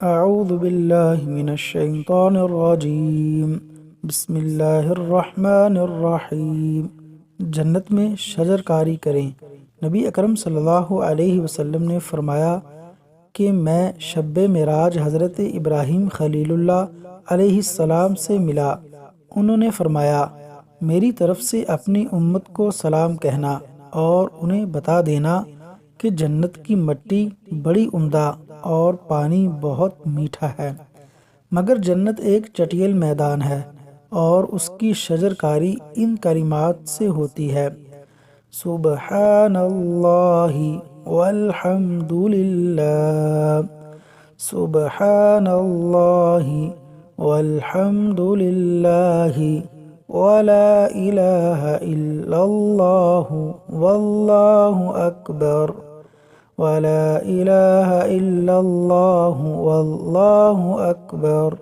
اعوذ باللہ من الشیطان الرجیم بسم اللہ الرحمن الرحیم۔ جنت میں شجر کاری کریں۔ نبی اکرم صلی اللہ علیہ وسلم نے فرمایا کہ میں شب معراج حضرت ابراہیم خلیل اللہ علیہ السلام سے ملا۔ انہوں نے فرمایا میری طرف سے اپنی امت کو سلام کہنا اور انہیں بتا دینا کہ جنت کی مٹی بڑی عمدہ اور پانی بہت میٹھا ہے، مگر جنت ایک چٹیل میدان ہے اور اس کی شجر کاری ان کلمات سے ہوتی ہے: سبحان اللہ والحمد للہ، سبحان اللہ والحمد للہ، ولا الہ الا اللہ واللہ اکبر، ولا الہ الا اللہ واللہ اکبر۔